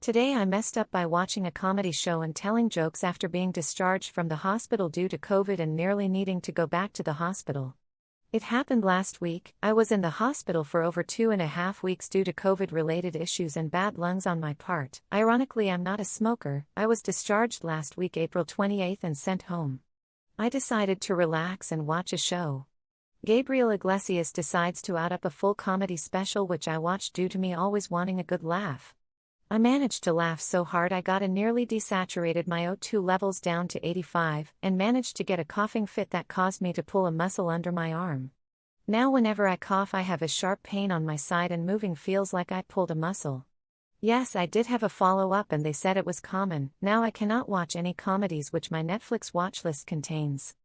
Today I messed up by watching a comedy show and telling jokes after being discharged from the hospital due to COVID and nearly needing to go back to the hospital. It happened last week. I was in the hospital for over 2.5 weeks due to COVID-related issues and bad lungs on my part. Ironically, I'm not a smoker. I was discharged last week, April 28th, and sent home. I decided to relax and watch a show. Gabriel Iglesias decides to add up a full comedy special, which I watched due to me always wanting a good laugh. I managed to laugh so hard I got a nearly desaturated my O2 levels down to 85, and managed to get a coughing fit that caused me to pull a muscle under my arm. Now whenever I cough I have a sharp pain on my side and moving feels like I pulled a muscle. Yes, I did have a follow-up and they said it was common. Now I cannot watch any comedies which my Netflix watchlist contains.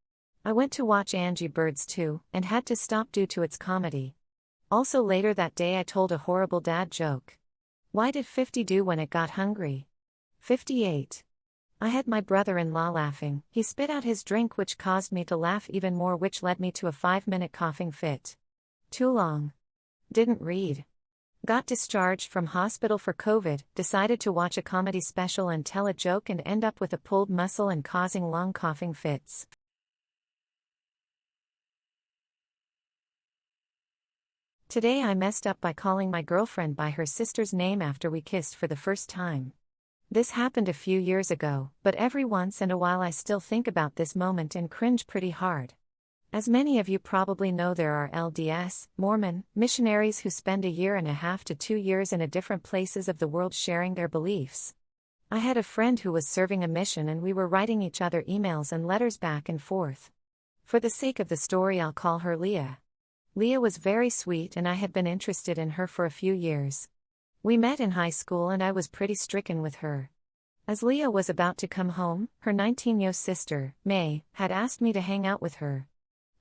I went to watch Angry Birds 2, and had to stop due to its comedy. Also later that day I told a horrible dad joke. Why did 50 do when it got hungry? 58. I had my brother-in-law laughing. He spit out his drink, which caused me to laugh even more, which led me to a 5-minute coughing fit. Too long. Didn't read. Got discharged from hospital for COVID, decided to watch a comedy special and tell a joke and end up with a pulled muscle and causing long coughing fits. Today I messed up by calling my girlfriend by her sister's name after we kissed for the first time. This happened a few years ago, but every once in a while I still think about this moment and cringe pretty hard. As many of you probably know, there are LDS, Mormon, missionaries who spend 1.5 years to 2 years in different places of the world sharing their beliefs. I had a friend who was serving a mission and we were writing each other emails and letters back and forth. For the sake of the story I'll call her Leah. Leah was very sweet and I had been interested in her for a few years. We met in high school and I was pretty stricken with her. As Leah was about to come home, her 19-year-old sister, May, had asked me to hang out with her.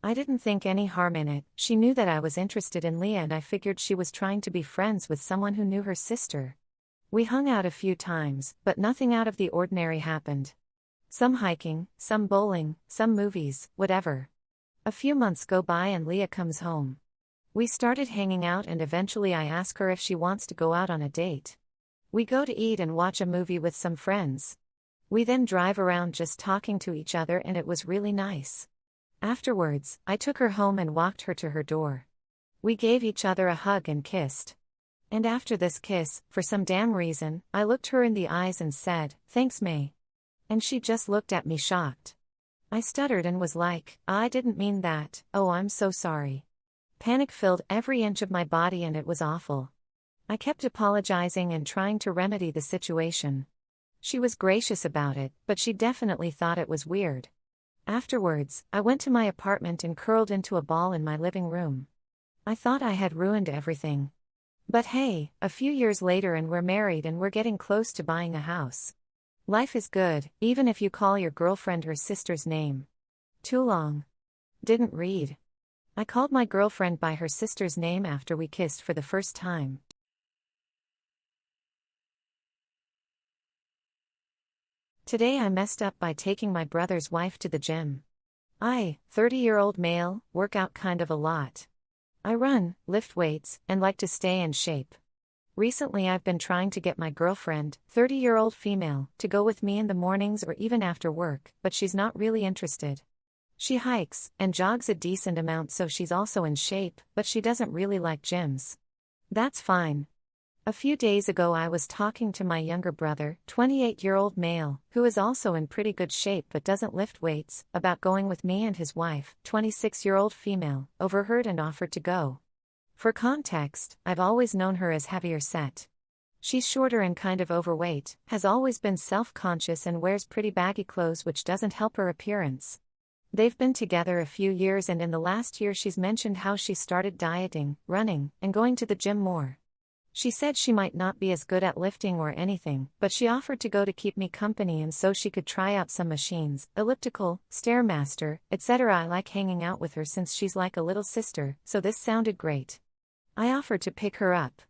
I didn't think any harm in it. She knew that I was interested in Leah and I figured she was trying to be friends with someone who knew her sister. We hung out a few times, but nothing out of the ordinary happened. Some hiking, some bowling, some movies, whatever. A few months go by and Leah comes home. We started hanging out and eventually I ask her if she wants to go out on a date. We go to eat and watch a movie with some friends. We then drive around just talking to each other and it was really nice. Afterwards, I took her home and walked her to her door. We gave each other a hug and kissed. And after this kiss, for some damn reason, I looked her in the eyes and said, "Thanks, May." And she just looked at me shocked. I stuttered and was like, "I didn't mean that, oh I'm so sorry." Panic filled every inch of my body and it was awful. I kept apologizing and trying to remedy the situation. She was gracious about it, but she definitely thought it was weird. Afterwards, I went to my apartment and curled into a ball in my living room. I thought I had ruined everything. But hey, a few years later and we're married and we're getting close to buying a house. Life is good, even if you call your girlfriend her sister's name. Too long. Didn't read. I called my girlfriend by her sister's name after we kissed for the first time. Today I messed up by taking my brother's wife to the gym. I, 30-year-old male, work out kind of a lot. I run, lift weights, and like to stay in shape. Recently I've been trying to get my girlfriend, 30-year-old female, to go with me in the mornings or even after work, but she's not really interested. She hikes and jogs a decent amount, so she's also in shape, but she doesn't really like gyms. That's fine. A few days ago I was talking to my younger brother, 28-year-old male, who is also in pretty good shape but doesn't lift weights, about going with me, and his wife, 26-year-old female, overheard and offered to go. For context, I've always known her as heavier set. She's shorter and kind of overweight, has always been self-conscious and wears pretty baggy clothes, which doesn't help her appearance. They've been together a few years and in the last year she's mentioned how she started dieting, running, and going to the gym more. She said she might not be as good at lifting or anything, but she offered to go to keep me company and so she could try out some machines, elliptical, Stairmaster, etc. I like hanging out with her since she's like a little sister, so this sounded great. I offered to pick her up.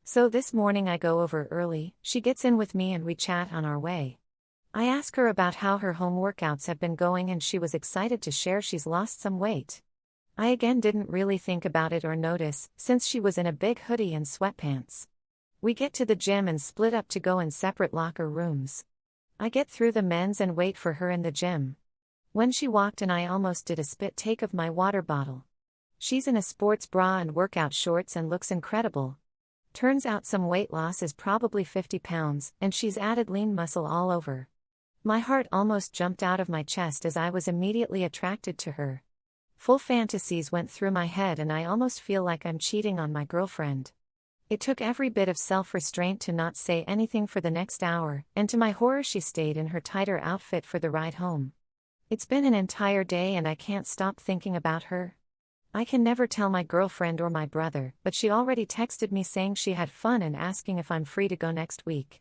So this morning I go over early, she gets in with me and we chat on our way. I ask her about how her home workouts have been going and she was excited to share she's lost some weight. I again didn't really think about it or notice, since she was in a big hoodie and sweatpants. We get to the gym and split up to go in separate locker rooms. I get through the men's and wait for her in the gym. When she walked in, I almost did a spit take of my water bottle. She's in a sports bra and workout shorts and looks incredible. Turns out some weight loss is probably 50 pounds, and she's added lean muscle all over. My heart almost jumped out of my chest as I was immediately attracted to her. Full fantasies went through my head and I almost feel like I'm cheating on my girlfriend. It took every bit of self-restraint to not say anything for the next hour, and to my horror she stayed in her tighter outfit for the ride home. It's been an entire day and I can't stop thinking about her. I can never tell my girlfriend or my brother, but she already texted me saying she had fun and asking if I'm free to go next week.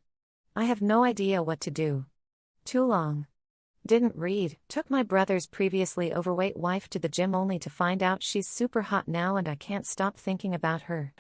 I have no idea what to do. Too long. Didn't read. Took my brother's previously overweight wife to the gym only to find out she's super hot now and I can't stop thinking about her.